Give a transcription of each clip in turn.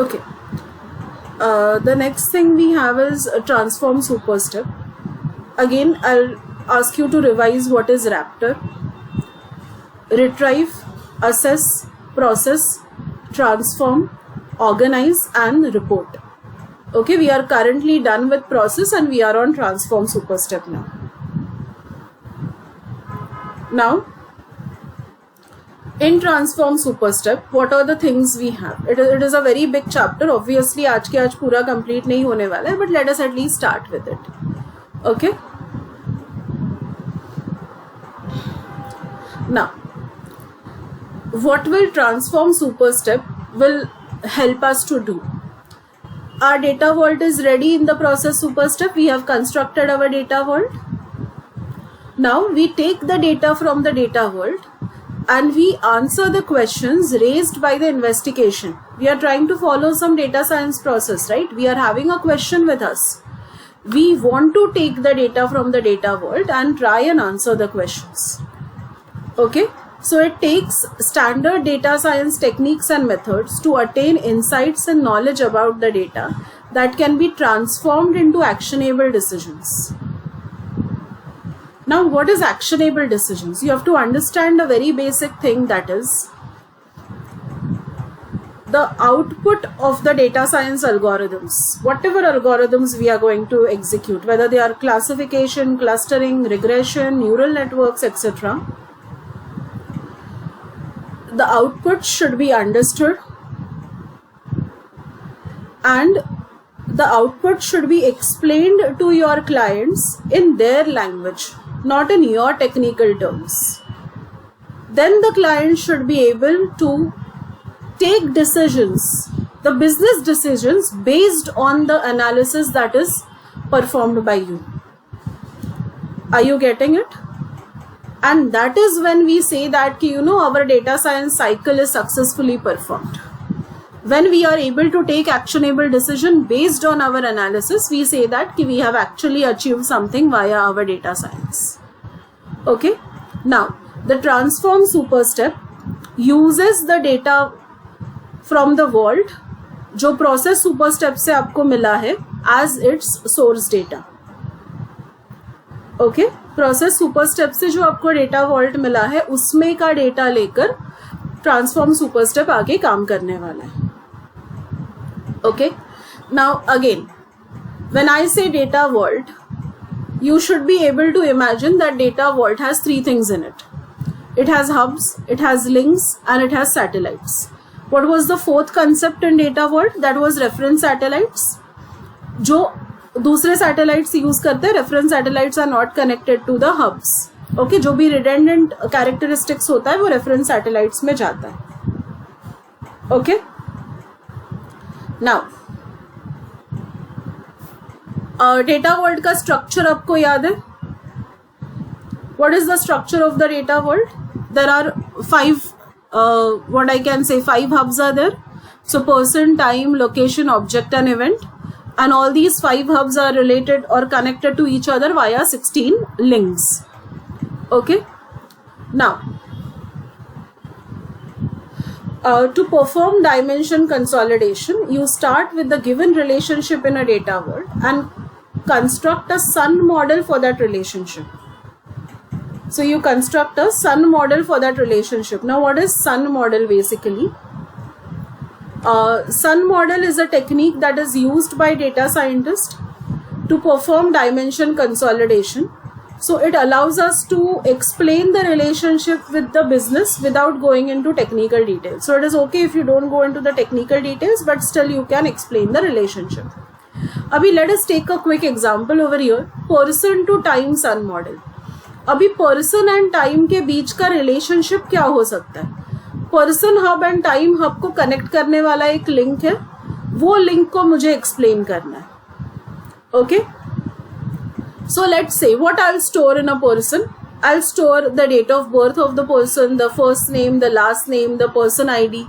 Okay. The next thing we have is a transform super step. Again, I'll ask you to revise what is Raptor. Retrieve, assess, process, transform, organize and report. Okay, we are currently done with process and we are on transform super step now. Now, in transform super step, what are the things we have? It is a very big chapter. Obviously, आज के आज पूरा complete नहीं होने वाला है, but let us at least start with it. Okay. Now, what will transform super step will help us to do? Our data vault is ready in the process super step. We have constructed our data vault. Now we take the data from the data vault and we answer the questions raised by the investigation. We are trying to follow some data science process, right? We are having a question with us. We want to take the data from the data vault and try and answer the questions. Okay. So it takes standard data science techniques and methods to attain insights and knowledge about the data that can be transformed into actionable decisions. Now, what is actionable decisions? You have to understand a very basic thing, that is the output of the data science algorithms. Whatever algorithms we are going to execute, whether they are classification, clustering, regression, neural networks, etc. The output should be understood and the output should be explained to your clients in their language, not in your technical terms. Then the client should be able to take decisions, the business decisions based on the analysis that is performed by you. Are you getting it? And that is when we say that our data science cycle is successfully performed. When we are able to take actionable decision based on our analysis, we say that we have actually achieved something via our data science. Okay. Now, the transform super step uses the data from the vault, जो process super step से आपको मिला है, as its source data. Okay, process super step से जो आपको data vault मिला है उसमें का डेटा लेकर ट्रांसफॉर्म सुपर स्टेप आगे काम करने वाला है. Okay, now again when I say data vault, you should be able to imagine that data vault has three things in it. It has hubs, it has links and it has satellites. What was the fourth concept in data vault? That was reference satellites. जो दूसरे satellites use करते हैं, reference satellites are not connected to the hubs. Okay, जो भी redundant characteristics होता है वो reference satellites में जाता है. ओके, नाउ डेटा वर्ल्ड का स्ट्रक्चर आपको याद है? What is the structure of the data vault? There are what I can say, 5 hubs are there. So person, time, location, object and event. And all these 5 hubs are related or connected to each other via 16 links. Okay. Now, to perform dimension consolidation, you start with the given relationship in a data world and construct a Sun model for that relationship. So you construct a Sun model for that relationship. Now, what is Sun model basically? Sun model is a technique that is used by data scientists to perform dimension consolidation. So it allows us to explain the relationship with the business without going into technical details. So it is okay if you don't go into the technical details, but still you can explain the relationship. Abhi let us take a quick example over here. Person to time Sun model. अभी person and time के बीच का relationship क्या हो सकता है? Person hub and time hub को connect करने वाला एक लिंक है, वो लिंक को मुझे एक्सप्लेन करना है. Okay, so let's say what I will store in a person. I will store the date of birth of the person, the first name, the last name, the person ID.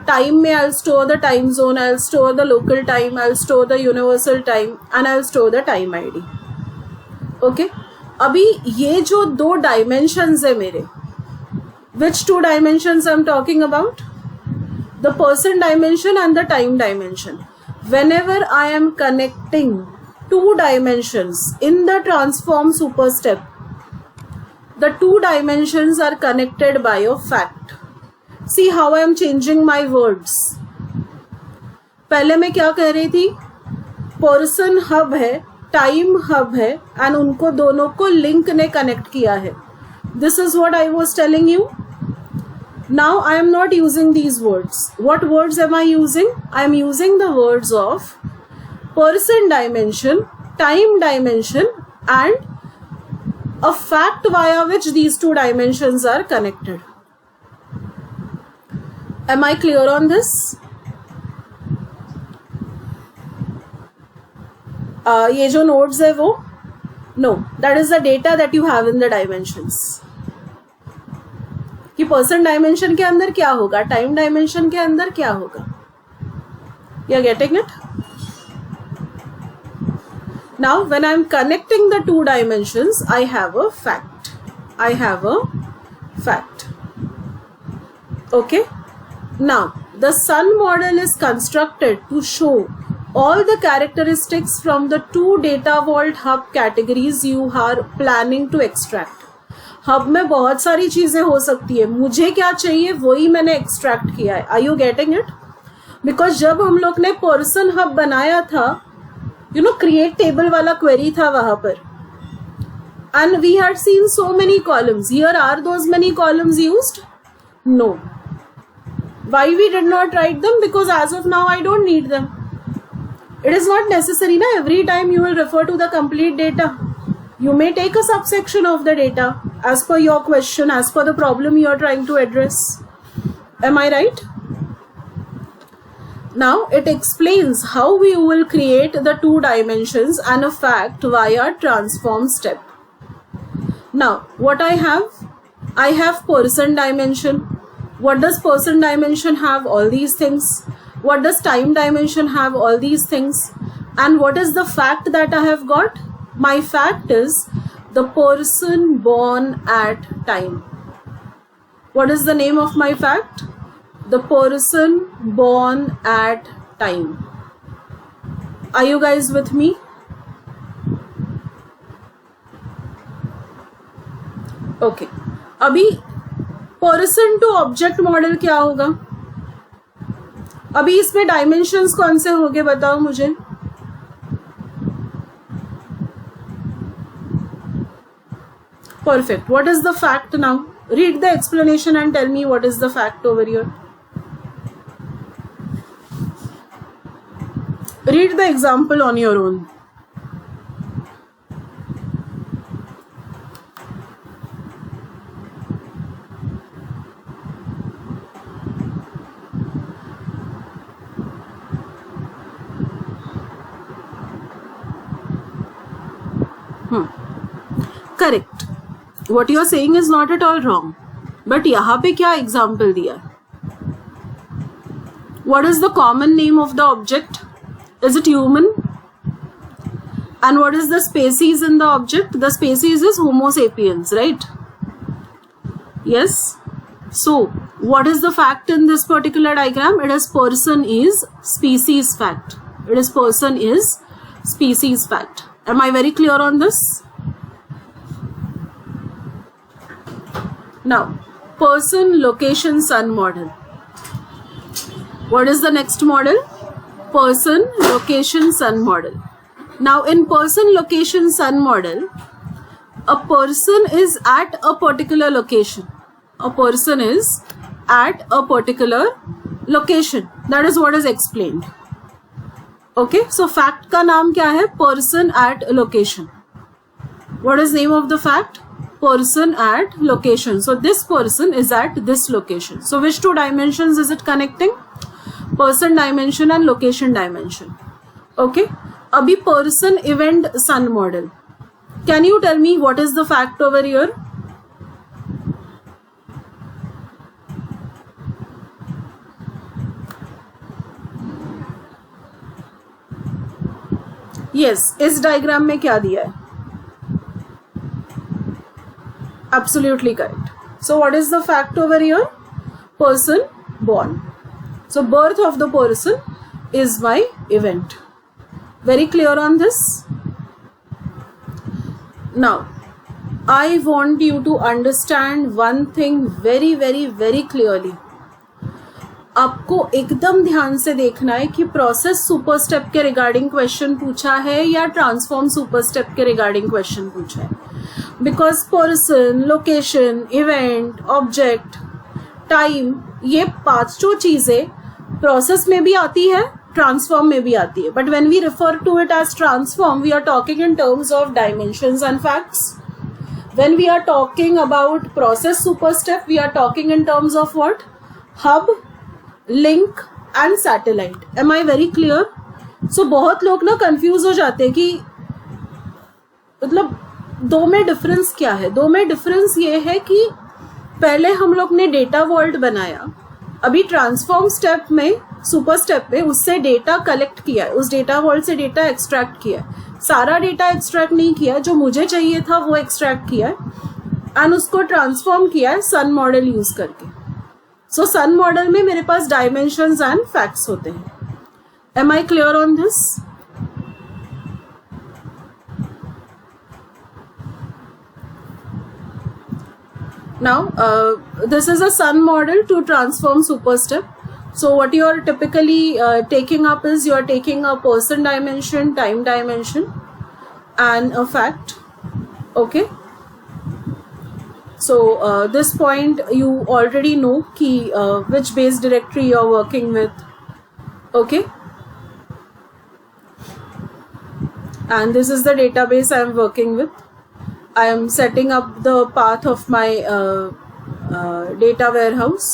Time में I will store the time zone, I will store the local time, I will store the universal time and I will store the time ID. Okay, अभी ये जो 2 dimensions है मेरे, which 2 dimensions I'm talking about? the person dimension and the time dimension. Whenever I am connecting two dimensions in the transform super step, the two dimensions are connected by a fact. See how I am changing my words. पहले मैं क्या कह रही थी, person hub है, time hub है, and उनको दोनों को लिंक ने कनेक्ट किया है. This is what I was telling you. Now I am not using these words. What words am I using? I am using the words of person dimension, time dimension, and a fact via which these two dimensions are connected. Am I clear on this? ये जो nodes है वो, no, that is the data that you have in the dimensions. कि person dimension के अंदर क्या होगा, time dimension के अंदर क्या होगा. You are getting it. Now when I am connecting the two dimensions, I have a fact. I have a fact. Okay. Now the sun model is constructed to show all the characteristics from the two data vault hub categories you are planning to extract. Hub में बहुत सारी चीजें हो सकती है, मुझे क्या चाहिए वही मैंने एक्सट्रैक्ट किया है. Are you getting it? Because जब हम लोग ने पर्सन हब बनाया था, यू नो, क्रिएट टेबल वाला क्वेरी था वहां पर, and we had seen so many columns. Here are those many columns used? No. Why we did not write them? Because as of now I don't need them. It is not necessary na every time you will refer to the complete data. You may take a subsection of the data as per your question, as per the problem you are trying to address. Am I right? Now it explains how we will create the two dimensions and a fact via transform step. Now what I have person dimension. What does person dimension have? All these things. What does time dimension have? All these things. And what is the fact that I have got? My fact is the person born at time. What is the name of my fact? The person born at time. Are you guys with me? Okay. अभी person to object model क्या होगा? अभी इसमें dimensions कौन से होंगे बताओ मुझे. Perfect. What is the fact now? Read the explanation and tell me what is the fact over here. Read the example on your own. Correct. What you are saying is not at all wrong. But यहाँ पे क्या example दिया? What is the common name of the object? Is it human? And what is the species in the object? The species is Homo sapiens, right? Yes. So, what is the fact in this particular diagram? It is person is species fact. It is person is species fact. Am I very clear on this? Now, person location sun model. What is the next model? Person location sun model. Now, in person location sun model, a person is at a particular location. A person is at a particular location. That is what is explained. Okay, so fact का नाम क्या है? Person at location. What is name of the fact? Person at location. So this person is at this location. So which two dimensions is it connecting? Person dimension and location dimension. Okay. Abhi person event sun model. Can you tell me what is the fact over here? Yes. इस diagram में क्या दिया है? Absolutely correct. So what is the fact over here? Person born. So birth of the person is my event. Very clear on this? Now I want you to understand one thing very very very clearly. आपको एकदम ध्यान से देखना है कि process super step के regarding question पूछा है या ट्रांसफॉर्म सुपर स्टेप के रिगार्डिंग क्वेश्चन पूछा है. Because person, location, event, object, time, ये पांचों चीजें प्रोसेस में भी आती है, ट्रांसफॉर्म में भी आती है. But when we refer to it as transform, we are talking in terms of dimensions and facts. When we are talking about process super step, we are talking in terms of what? Hub, link and satellite. Am I very clear? So बहुत लोग ना confuse हो जाते हैं कि मतलब दो में डिफरेंस क्या है. दो में डिफरेंस ये है कि पहले हम लोग ने डेटा वर्ल्ड बनाया, अभी ट्रांसफॉर्म स्टेप में, सुपर स्टेप में उससे डेटा कलेक्ट किया है, उस डेटा वर्ल्ड से डेटा एक्सट्रैक्ट किया है. सारा डेटा एक्सट्रैक्ट नहीं किया, जो मुझे चाहिए था वो एक्सट्रैक्ट किया है एंड उसको ट्रांसफॉर्म किया है सन मॉडल यूज करके. सो सन मॉडल में मेरे पास डायमेंशंस एंड फैक्ट्स होते हैं. Am I clear on this? Now, this is a sun model to transform super step. So what you are typically taking up is you are taking a person dimension, time dimension, and a fact. Okay. So this point you already know ki, which base directory you are working with. Okay. And this is the database I am working with. I am setting up the path of my data warehouse,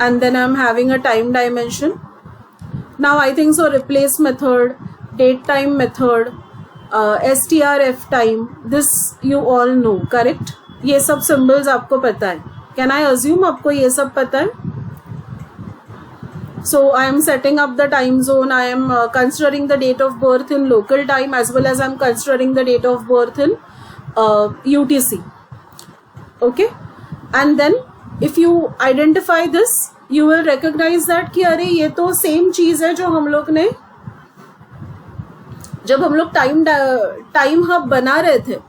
and then I am having a time dimension. Now I think so replace method, date time method, strf time, this you all know, correct? ये सब symbols आपको पता है. Can I assume आपको ये सब पता है? So I am setting up the time zone. I am considering the date of birth in local time as well as I am considering the date of birth in UTC. Okay, and then if you identify this, you will recognize that कि अरे ये तो same चीज है जो हम लोग ने जब हम लोग टाइम हब बना रहे थे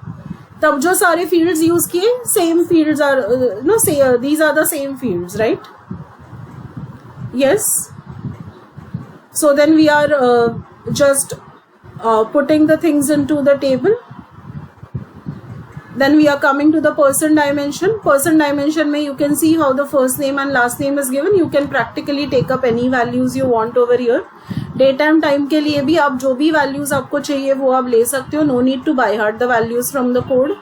तब जो सारे fields use किए, same fields are these are the same fields, right? Yes. So then we are just putting the things into the table. Then we are coming to the person dimension. Person dimension mein you can see how the first name and last name is given. You can practically take up any values you want over here. Date and time के लिए भी आप जो भी values आपको चाहिए वो आप ले सकते हो. No need to by heart the values from the code.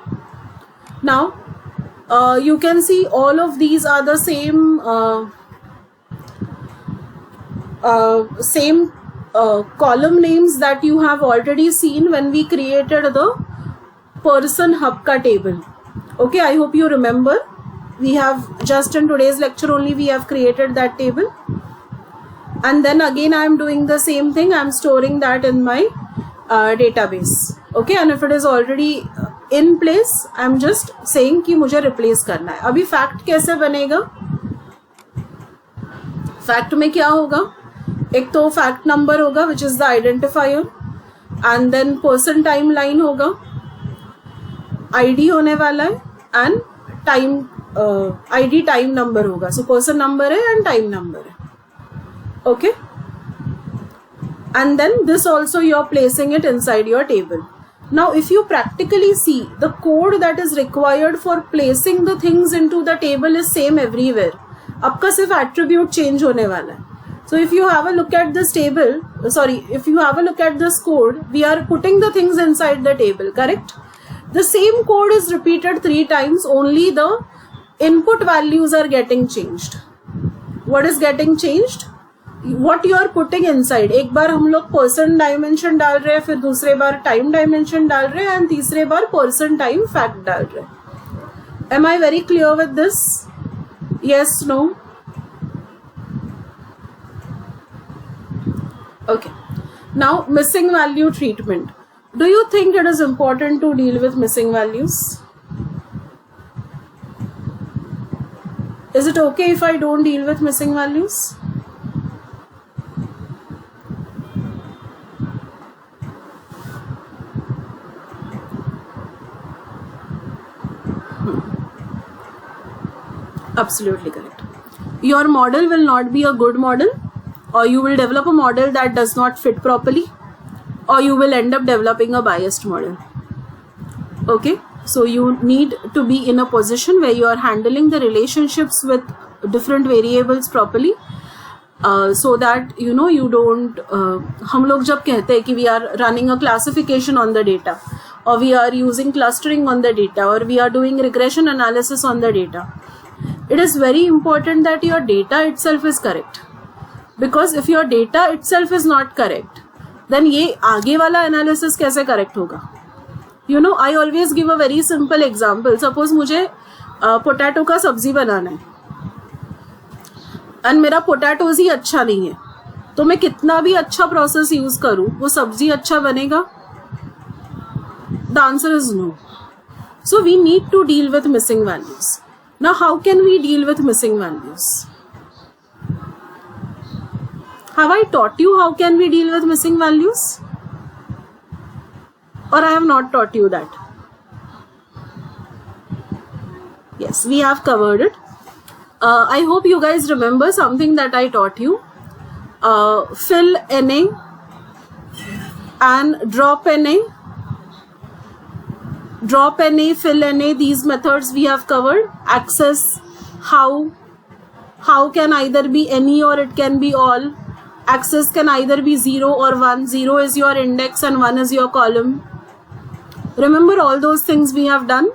Now you can see all of these are the same column names that you have already seen when we created the person hub ka table. Okay, I hope you remember. We have just in today's lecture only we have created that table, and then again I am doing the same thing. I am storing that in my database. Okay, and if it is already in place, I am just saying कि मुझे replace करना है. अभी fact कैसे बनेगा? Fact में क्या होगा? एक तो फैक्ट नंबर होगा which is the identifier, and then person timeline होगा, आईडी होने वाला है, and time ID time number होगा. सो पर्सन नंबर है एंड टाइम नंबर है. Okay, and then this also you are placing it inside your table. Now if you practically see the code that is required for placing the things into the table is same everywhere. आपका सिर्फ attribute change होने वाला है. So if you have a look at this table, if you have a look at this code, we are putting the things inside the table, correct? The same code is repeated 3 times, only the input values are getting changed. What is getting changed? What you are putting inside. एक बार हम लोग person dimension डाल रहे हैं, फिर दूसरे बार time dimension डाल रहे हैं, and तीसरे बार person time fact डाल रहे हैं. Am I very clear with this? Yes, no? Okay, now missing value treatment. Do you think it is important to deal with missing values? Is it okay if I don't deal with missing values? Absolutely correct. Your model will not be a good model, or you will develop a model that does not fit properly, or you will end up developing a biased model. Okay, so you need to be in a position where you are handling the relationships with different variables properly, so that you don't हम लोग जब कहते हैं कि we are running a classification on the data, or we are using clustering on the data, or we are doing regression analysis on the data, it is very important that your data itself is correct, because if your data itself is not correct, then ये आगे वाला analysis कैसे correct होगा? I always give a very simple example. Suppose मुझे potato का सब्जी बनाना है and मेरा पोटैटोज ही अच्छा नहीं है, तो मैं कितना भी अच्छा प्रोसेस यूज करूं, वो सब्जी अच्छा बनेगा? The answer is no. So we need to deal with missing values. Now, how can we deal with missing values? Have I taught you how can we deal with missing values? Or I have not taught you that? Yes, we have covered it. I hope you guys remember something that I taught you. Fill NA and drop NA. Drop NA, fill NA, these methods we have covered. Access, how can either be any or it can be all. Access can either be 0 or 1. 0 is your index and 1 is your column. Remember all those things we have done?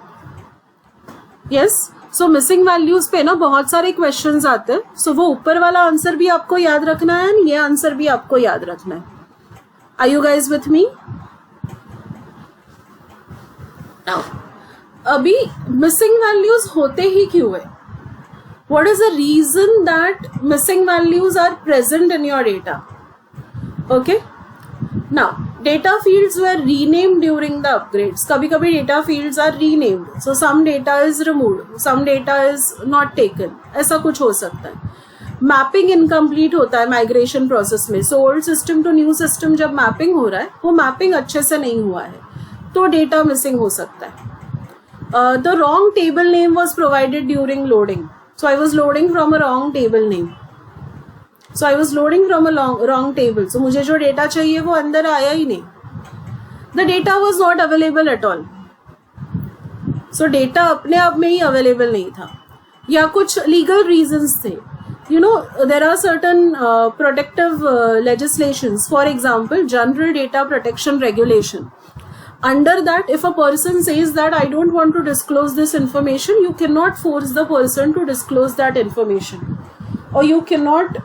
Yes. So missing values पे ना बहुत सारे questions आते हैं. So वो ऊपर वाला answer भी आपको याद रखना है और ये आंसर भी आपको याद रखना है. Are you guys with me? Now, अभी missing values होते ही क्यों है? What is the reason that missing values are present in your data? Okay. Now, data fields were renamed during the upgrades. कभी कभी data fields are renamed. So some data is removed, some data is not taken. ऐसा कुछ हो सकता है. Mapping incomplete होता है migration process में. So old system to new system जब mapping हो रहा है, वो mapping अच्छे से नहीं हुआ है, तो डेटा मिसिंग हो सकता है. The wrong table name was provided during loading. So I was loading from a wrong table name. So I was loading from a wrong table. So मुझे जो डेटा चाहिए वो अंदर आया ही नहीं. The data was not available at all. So data अपने आप में ही अवेलेबल नहीं था, या कुछ लीगल रीजंस थे. There are certain protective legislations. For example, General Data Protection Regulation. Under that, if a person says that I don't want to disclose this information, you cannot force the person to disclose that information, or you cannot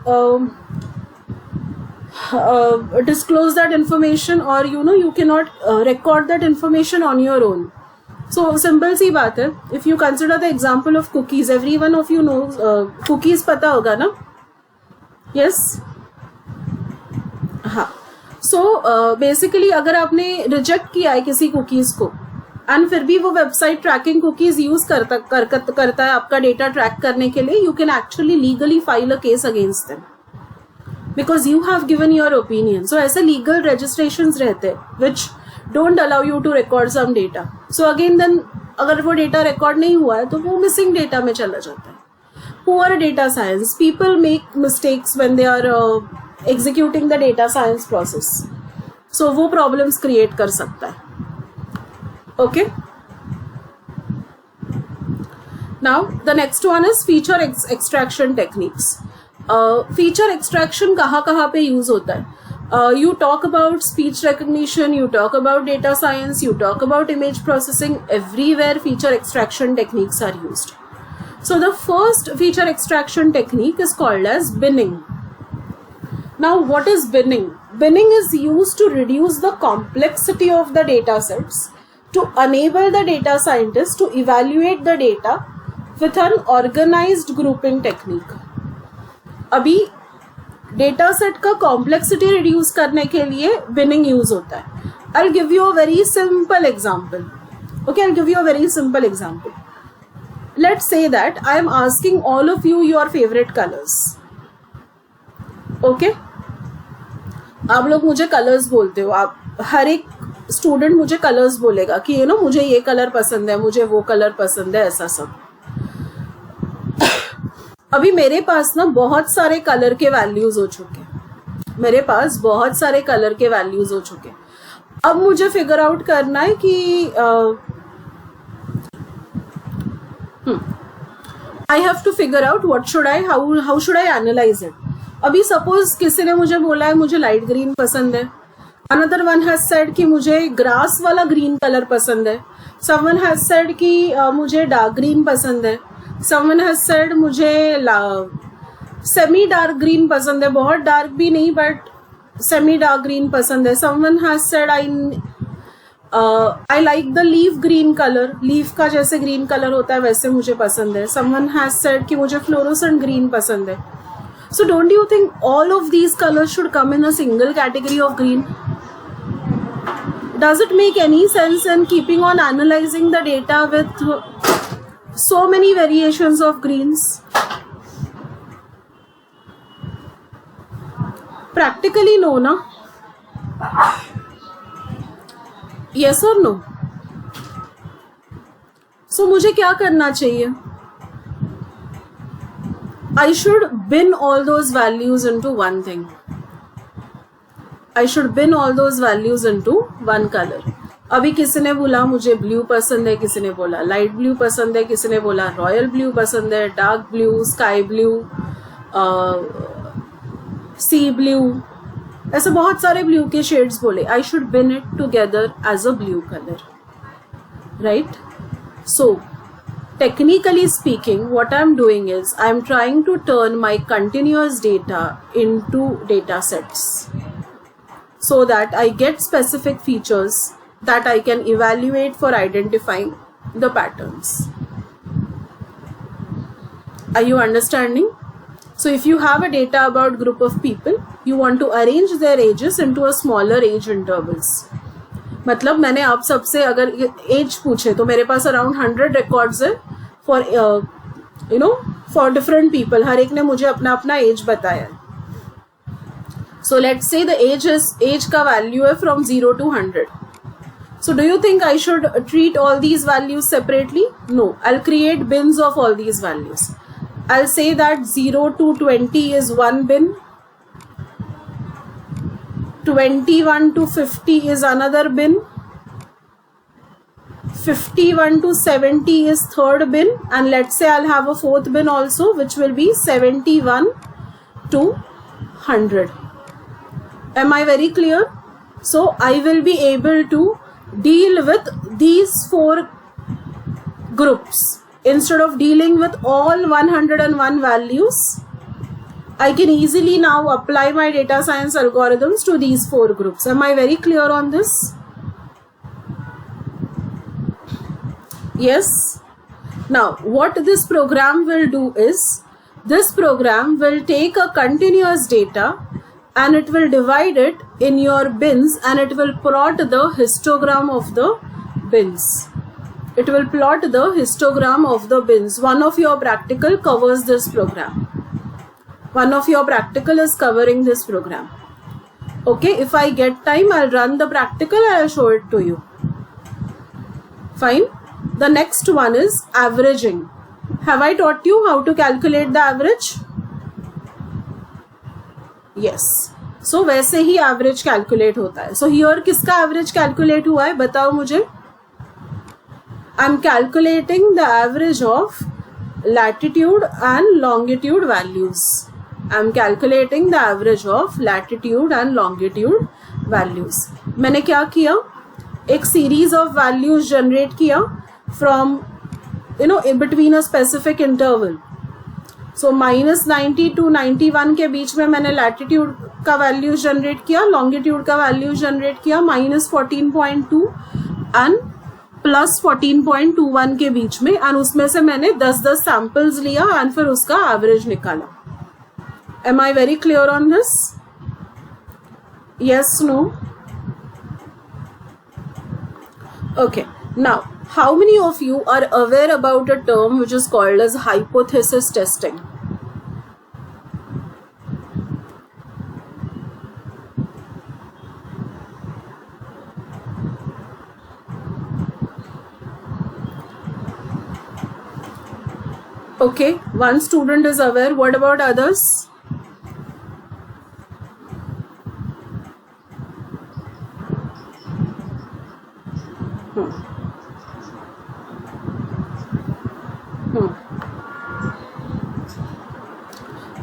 disclose that information, or you cannot record that information on your own. So simple सी बात है. If you consider the example of cookies, every one of you knows cookies पता होगा ना? Yes. हाँ. So basically अगर आपने reject किया है किसी कुकीज को एंड फिर भी वो वेबसाइट ट्रैकिंग कुकीज यूज करता है आपका डेटा ट्रैक करने के लिए, you can actually legally file a case against them because you have given your opinion. So ऐसे लीगल रजिस्ट्रेशंस रहते हैं which don't allow you to record some data. So again then अगर वो data record नहीं हुआ है तो वो मिसिंग डेटा में चला जाता है. Poor data science, people make mistakes when they are executing the data science process. So वो problems create कर सकता है. Okay. Now the next one is feature extraction techniques. Feature extraction कहाँ पे use होता है? You talk about speech recognition, you talk about data science, you talk about image processing. Everywhere feature extraction techniques are used. So the first feature extraction technique is called as binning. Now, what is binning? Binning is used to reduce the complexity of the data sets to enable the data scientist to evaluate the data with an organized grouping technique. अभी data set का complexity reduce करने के लिए binning use होता है. I'll give you a very simple example. Okay, I'll give you a very simple example. let's say that I am asking all of you your favorite colors. Okay? आप लोग मुझे colours बोलते हो, आप हर एक student मुझे कलर्स बोलेगा कि यू नो मुझे ये कलर पसंद है, मुझे वो कलर पसंद है, ऐसा सब. अभी मेरे पास ना बहुत सारे कलर के वैल्यूज हो चुके हैं, मेरे पास बहुत सारे कलर के वैल्यूज हो चुके हैं. अब मुझे फिगर आउट करना है कि I have to figure out what should I, how should I analyze it. अभी सपोज किसी ने मुझे बोला है मुझे लाइट ग्रीन पसंद है. अनदर वन हैज सेड कि मुझे ग्रास वाला ग्रीन कलर पसंद है. समवन हैज सेड कि मुझे डार्क ग्रीन पसंद है. समवन हैज सेड मुझे सेमी डार्क ग्रीन पसंद है, बहुत डार्क भी नहीं बट सेमी डार्क ग्रीन पसंद है. Someone has said I like the leaf green colour, leaf का जैसे ग्रीन कलर होता है वैसे मुझे पसंद है. समवन हैज सेड कि मुझे फ्लोरोसेंट ग्रीन पसंद है. So don't you think all of these colors should come in a single category of green? Does it make any sense in keeping on analyzing the data with so many variations of greens? Practically no, na? Yes or no? So मुझे क्या करना चाहिए? I should bin all those values into one thing. I should bin all those values into one color. अभी किसी ने बोला मुझे blue पसंद है, किसी ने बोला लाइट ब्लू पसंद है, किसी ने बोला रॉयल ब्लू पसंद है, डार्क ब्लू, स्काई ब्लू, सी ब्लू, ऐसे बहुत सारे ब्लू के शेड्स बोले. I should bin it together as a blue color, right? So technically speaking, what I'm doing is I'm trying to turn my continuous data into data sets so that I get specific features that I can evaluate for identifying the patterns. Are you understanding? So if you have a data about group of people, you want to arrange their ages into a smaller age intervals. मतलब मैंने आप सबसे अगर as पूछे तो मेरे पास around 100 records है for you know for different people. हर एक ने मुझे अपना अपना एज बताया है. So let's say the age का वैल्यू है from 0 to 100. So do you think I should treat all these values separately? No, I'll create bins of all these values. I'll say that 0 to 20 is one bin, 21 to 50 is another bin, 51 to 70 is third bin, and let's say I'll have a fourth bin also, which will be 71 to 100. Am I very clear? So I will be able to deal with these 4 groups instead of dealing with all 101 values. I can easily now apply my data science algorithms to these 4 groups. Am I very clear on this? Yes. Now, what this program will do is, this program will take a continuous data and it will divide it in your bins and it will plot the histogram of the bins. It will plot the histogram of the bins. One of your practical covers this program. One of your practical is covering this program. Okay, if I get time, I'll run the practical and I'll show it to you. Fine. The next one is averaging. Have I taught you how to calculate the average? Yes. So वैसे ही average calculate होता है. So here किसका average calculate हुआ है बताओ मुझे. I'm calculating the average of latitude and longitude values. I'm calculating the average of latitude and longitude values. मैंने क्या किया, एक series of values generate किया from in between a specific interval. So -90 to 91 के बीच में मैंने latitude का values generate किया, longitude का values generate किया, -14.2 and +14.21 के बीच में, और उसमें से मैंने 10 samples लिया और फिर उसका average निकाला. Am I very clear on this? Yes, no? Okay. Now, how many of you are aware about a term which is called as hypothesis testing? Okay, one student is aware. What about others?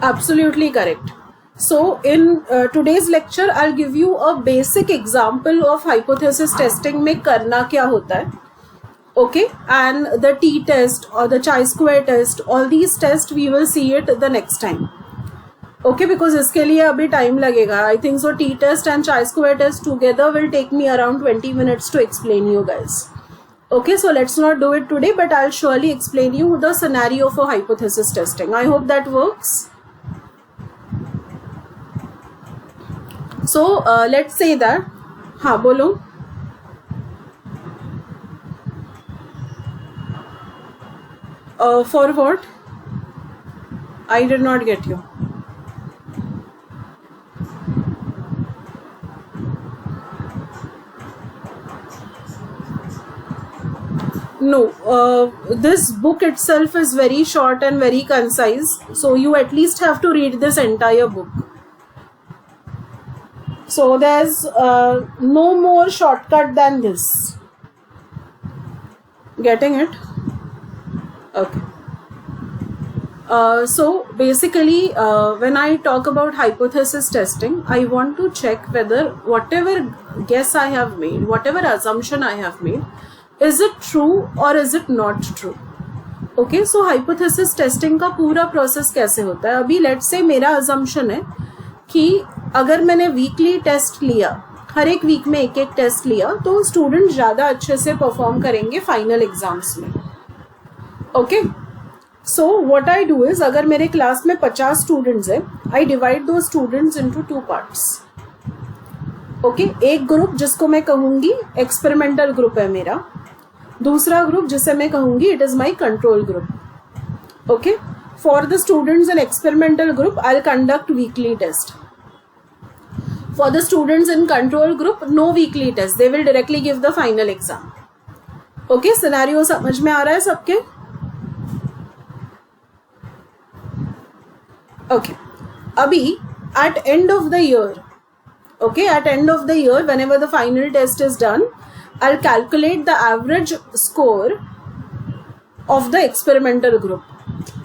Absolutely correct. So in today's lecture, I'll give you a basic example of hypothesis testing में करना क्या होता है. Okay, and the t-test or the chi-square test, all these tests we will see it the next time. Okay, because इसके लिए अभी time लगेगा. I think so t-test and chi-square test together will take me around 20 minutes to explain you guys. Okay, so let's not do it today, but I'll surely explain you the scenario for hypothesis testing. I hope that works. So let's say that, हाँ बोलो. For what? I did not get you. No, this book itself is very short and very concise. So you at least have to read this entire book. So there's no more shortcut than this. Getting it? Okay. So basically, when I talk about hypothesis testing, I want to check whether whatever guess I have made, whatever assumption I have made, is it true or is it not true? Okay, so hypothesis testing का पूरा process कैसे होता है? अभी let's say मेरा assumption है कि अगर मैंने weekly test लिया, हर एक week में एक एक test लिया, तो student ज़्यादा अच्छे से perform करेंगे final exams में. Okay, so what I do is, अगर मेरे क्लास में 50 students है, I divide those students into two parts. Okay, एक ग्रुप जिसको मैं कहूँगी experimental group है मेरा, दूसरा ग्रुप जिसे मैं कहूँगी it is my control group. Okay, for the students in experimental group, I'll conduct weekly test. For the students in control group, no weekly test. They will directly give the final exam. Okay, scenario समझ में आ रहा है सबके? Okay, अभी at end of the year, okay, at end of the year, whenever the final test is done, I'll calculate the average score of the experimental group.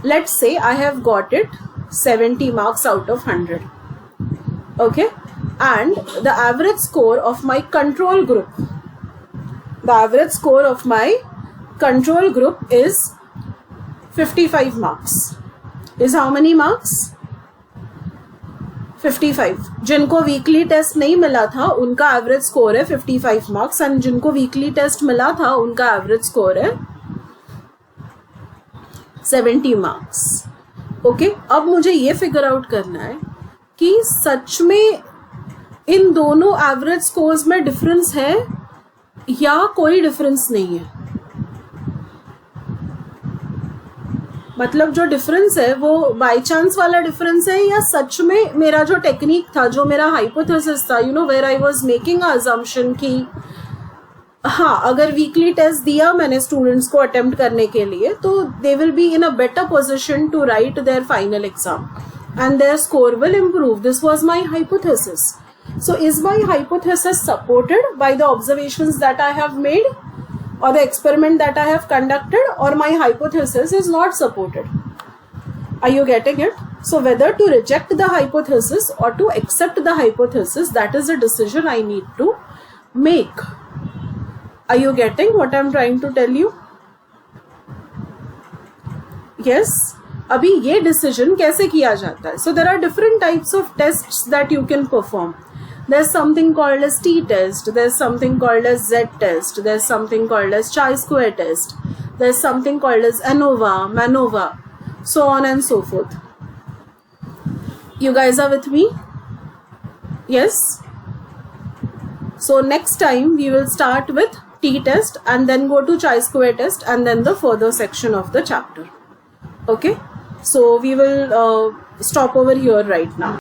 Let's say I have got it 70 marks out of 100. Okay, and the average score of my control group, the average score of my control group is 55 marks. Is how many marks? 55. जिनको weekly test नहीं मिला था उनका average score है 55 marks, and जिनको weekly test मिला था उनका एवरेज स्कोर है 70 मार्क्स. ओके, अब मुझे ये फिगर आउट करना है कि सच में इन दोनों एवरेज स्कोर्स में डिफरेंस है या कोई डिफरेंस नहीं है. मतलब जो डिफरेंस है वो बाय चांस वाला डिफरेंस है या सच में मेरा जो टेक्निक था, जो मेरा हाइपोथेसिस था, you know, where I was making a assumption कि हाँ, अगर वीकली टेस्ट दिया मैंने स्टूडेंट्स को अटेम्प्ट करने के लिए तो they will be in a better position to write their final exam and their score will improve. This was my hypothesis. So is my hypothesis supported by the observations that I have made, or the experiment that I have conducted, or my hypothesis is not supported? Are you getting it? So whether to reject the hypothesis or to accept the hypothesis, that is a decision I need to make. Are you getting what I'm trying to tell you? Yes. अभी ये decision कैसे किया जाता है? So there are different types of tests that you can perform. There's something called as t-test, there's something called as z-test, there's something called as chi-square test, there's something called as ANOVA, MANOVA, so on and so forth. You guys are with me? Yes? So next time we will start with t-test, and then go to chi-square test, and then the further section of the chapter. Okay, so we will stop over here right now.